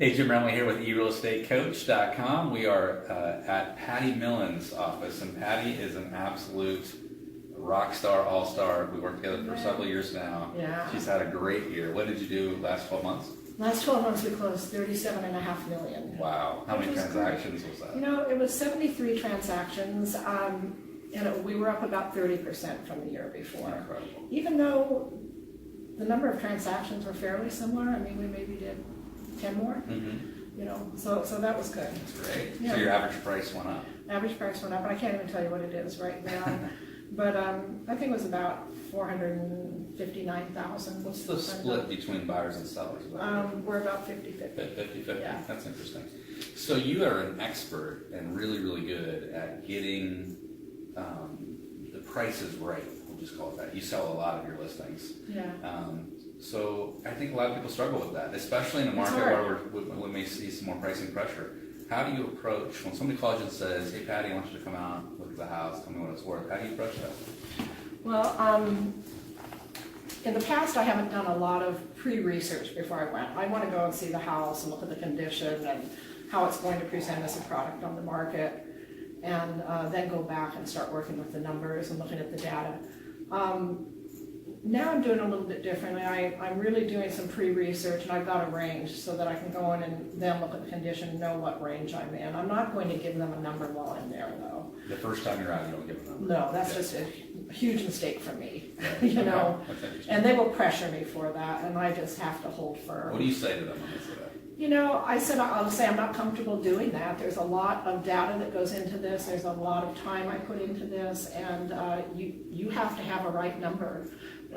Hey, Jim Remley here with eRealEstateCoach.com. We are at Patie Millen's office, and Patie is an absolute rock star, all-star. We worked together for several years now. Yeah. She's had a great year. What did you do last 12 months? Last 12 months we closed $37.5 million. Wow. How many transactions was that? You know, it was 73 transactions, and we were up about 30% from the year before. Incredible. Even though the number of transactions were fairly similar, I mean, we maybe did 10 more, you know, so that was good. That's great. Yeah. So your average price went up? Average price went up, and I can't even tell you what it is right now, but I think it was about $459,000. What's the split between buyers and sellers? We're about 50-50. 50-50? Yeah. That's interesting. So you are an expert and really, really good at getting the prices right. We'll just call it that. You sell a lot of your listings. Yeah. So I think a lot of people struggle with that, especially in a market where we may see some more pricing pressure. How do you approach when somebody calls you and says, "Hey, Patie, I want you to come out, look at the house, tell me what it's worth"? How do you approach that? Well, in the past, I haven't done a lot of pre-research before I went. I want to go and see the house and look at the condition and how it's going to present as a product on the market, and then go back and start working with the numbers and looking at the data. Now I'm doing a little bit differently. I'm really doing some pre-research, and I've got a range so that I can go in and then look at the condition and know what range I'm in. I'm not going to give them a number while I'm there, though. The first time you're out, you don't give a number. No, that's just a huge mistake for me, you know. And they will pressure me for that, and I just have to hold firm. What do you say to them when they say that? You know, I'll say I'm not comfortable doing that. There's a lot of data that goes into this. There's a lot of time I put into this, and you have to have a right number.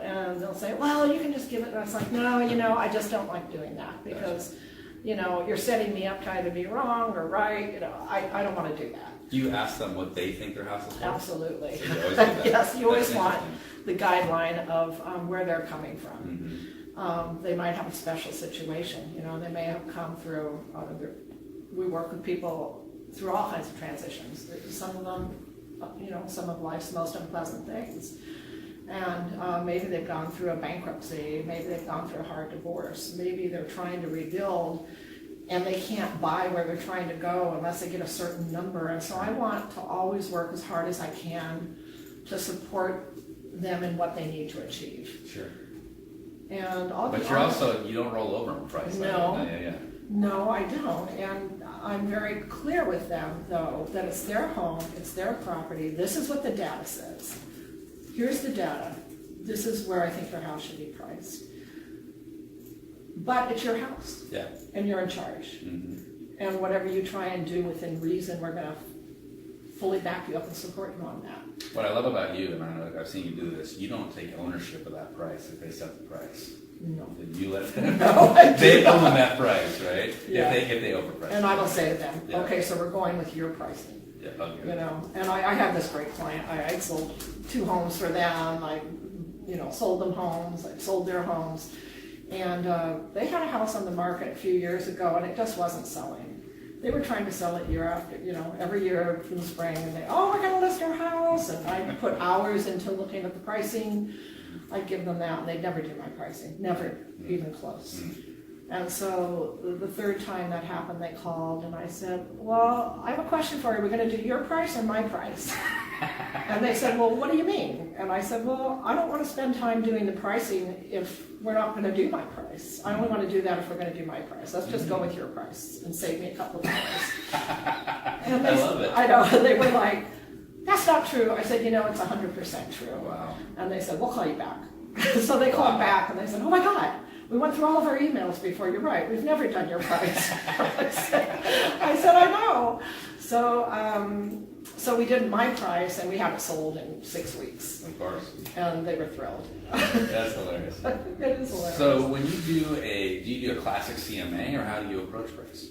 And they'll say, well, you can just give it. And I was like, no, you know, I just don't like doing that because, you know, you're setting me up to either be wrong or right. You know, I don't want to do that. Do you ask them what they think their house is worth? Absolutely. So you always do that? Yes, you always want the guideline of where they're coming from. Mm-hmm. They might have a special situation. You know, they may have come through. We work with people through all kinds of transitions. Some of them, you know, some of life's most unpleasant things. And maybe they've gone through a bankruptcy, maybe they've gone through a hard divorce, maybe they're trying to rebuild and they can't buy where they're trying to go unless they get a certain number. And so I want to always work as hard as I can to support them in what they need to achieve. Sure. And but you're also, you don't roll over on price. No. Yeah. No, I don't. And I'm very clear with them, though, that it's their home, it's their property. This is what the data says. Here's the data. This is where I think your house should be priced. But it's your house. Yeah. And you're in charge. Mm-hmm. And whatever you try and do within reason, we're going to fully back you up and support you on that. What I love about you, and I know I've seen you do this, you don't take ownership of that price if they set the price. No. You let them No, they own that price, right? Yeah. If they overprice. And I will say to them, Yeah. Okay, so we're going with your pricing. Yeah, okay. You know, and I have this great client. I sold 2 homes for them. I, you know, sold them homes. I sold their homes. And they had a house on the market a few years ago, and it just wasn't selling. They were trying to sell it year after, you know, every year in the spring. And we're going to list our house. And I put hours into looking at the pricing. I'd give them that, and they'd never do my pricing. Never even close. And so the third time that happened, they called, and I said, well, I have a question for you. Are we going to do your price or my price? And they said, well, what do you mean? And I said, well, I don't want to spend time doing the pricing if we're not going to do my price. I only want to do that if we're going to do my price. Let's just go with your price and save me a couple of dollars. And I love it. I know. They were like, that's not true. I said, you know, it's 100% true. Wow. And they said, we'll call you back. So they called back, and they said, oh, my God. We went through all of our emails before. You're right. We've never done your price. I said, I know. So we did my price, and we had it sold in 6 weeks. Of course. And they were thrilled. That's hilarious. It is hilarious. So when you do a classic CMA, or how do you approach price?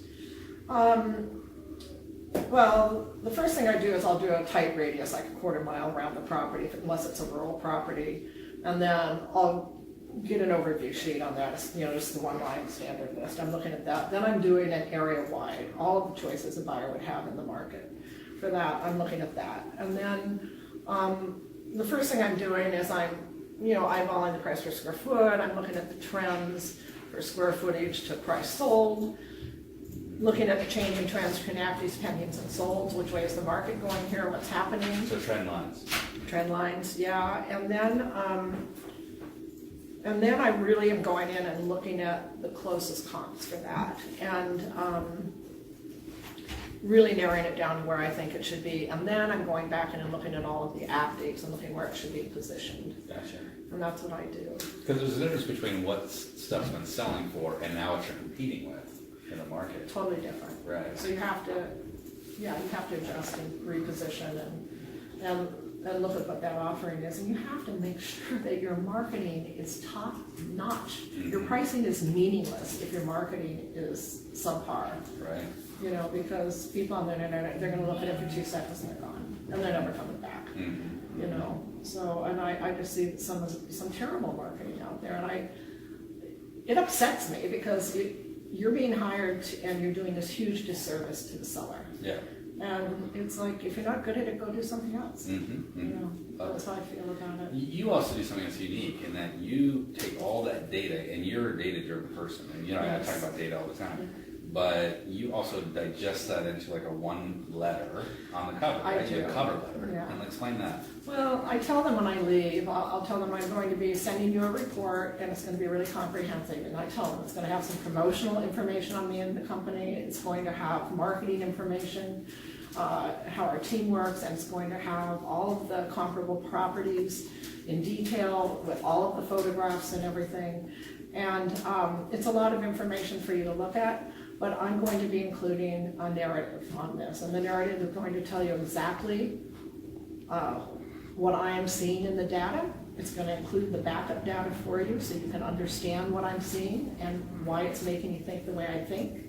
Well, the first thing I do is I'll do a tight radius, like a 1/4 mile around the property, unless it's a rural property. And then I'll get an overview sheet on that, you know, just the 1-line standard list. I'm looking at that. Then I'm doing an area-wide, all of the choices a buyer would have in the market. For that, I'm looking at that. And then the first thing I'm doing is I'm eyeballing the price per square foot. I'm looking at the trends for square footage to price sold. looking at the changing trends between actives, pendings, and solds, which way is the market going here, what's happening. So trend lines. Trend lines, yeah, and then I really am going in and looking at the closest comps for that, and really narrowing it down to where I think it should be, and then I'm going back in and looking at all of the actives and looking where it should be positioned. Gotcha. And that's what I do. Because there's a difference between what stuff's been selling for and now what you're competing with in the market. Totally different. Right. So you have to adjust and reposition and look at what that offering is, and you have to make sure that your marketing is top notch. Mm-hmm. Your pricing is meaningless if your marketing is subpar. Right. You know, because people on the internet, they're gonna look at it for 2 seconds and they're gone, and they're never coming back. Mm-hmm. You know, so, and I just see some terrible marketing out there, and it upsets me because you're being hired and you're doing this huge disservice to the seller. Yeah. And it's like, if you're not good at it, go do something else. Mm-hmm. You know, that's how I feel about it. You also do something that's unique in that you take all that data, and you're a data-driven person, and you know, I talk about data all the time, but you also digest that into like a one letter on the cover, right? You have a cover letter. Yeah. And explain that. Well, I tell them when I leave, I'll tell them I'm going to be sending you a report, and it's going to be really comprehensive. And I tell them it's going to have some promotional information on me and the company. It's going to have marketing information, how our team works, and it's going to have all of the comparable properties in detail with all of the photographs and everything. And it's a lot of information for you to look at, but I'm going to be including a narrative on this. And the narrative is going to tell you exactly what I am seeing in the data. It's going to include the backup data for you so you can understand what I'm seeing and why it's making you think the way I think.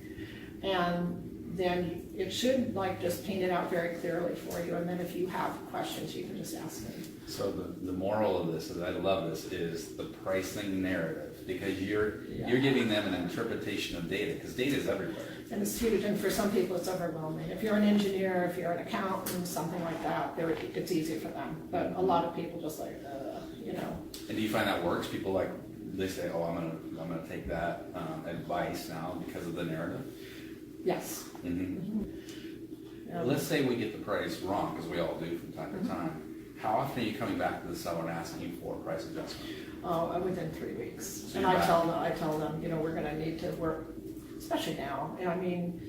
And then it should like just paint it out very clearly for you. And then if you have questions, you can just ask me. So the moral of this, and I love this, is the pricing narrative, because you're giving them an interpretation of data, because data is everywhere. And it's huge, and for some people it's overwhelming. If you're an engineer, if you're an accountant, something like that, it's easier for them. But a lot of people just like, you know. And do you find that works? People like, they say, oh, I'm gonna take that advice now because of the narrative? Yes. Mm-hmm. Mm-hmm. Yeah. Let's say we get the price wrong, because we all do from time to time. How often are you coming back to the seller and asking for a price adjustment? Oh, within 3 weeks. So And I tell them, you know, we're gonna need to work, especially now. And I mean,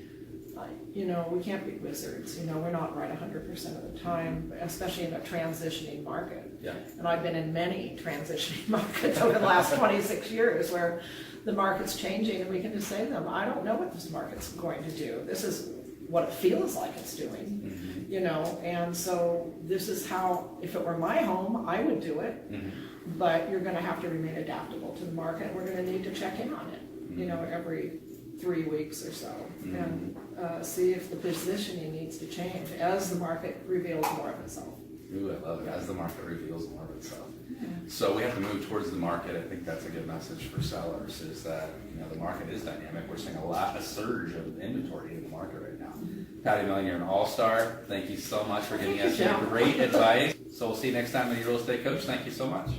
you know, we can't be wizards. You know, we're not right 100% of the time, especially in a transitioning market. Yeah. And I've been in many transitioning markets over the last 26 years where the market's changing, and we can just say to them, I don't know what this market's going to do. This is what it feels like it's doing. Mm-hmm. You know, and so this is how, if it were my home, I would do it. Mm-hmm. But you're going to have to remain adaptable to the market. We're going to need to check in on it, you know, every 3 weeks or so, and see if the positioning needs to change as the market reveals more of itself. Ooh, I love it. As the market reveals more of itself. So we have to move towards the market. I think that's a good message for sellers, is that, you know, the market is dynamic. We're seeing a surge of inventory in the market right now. Patie Millen, you're an all-star. Thank you so much for giving us your great advice. So we'll see you next time on eRealEstateCoach. Thank you so much.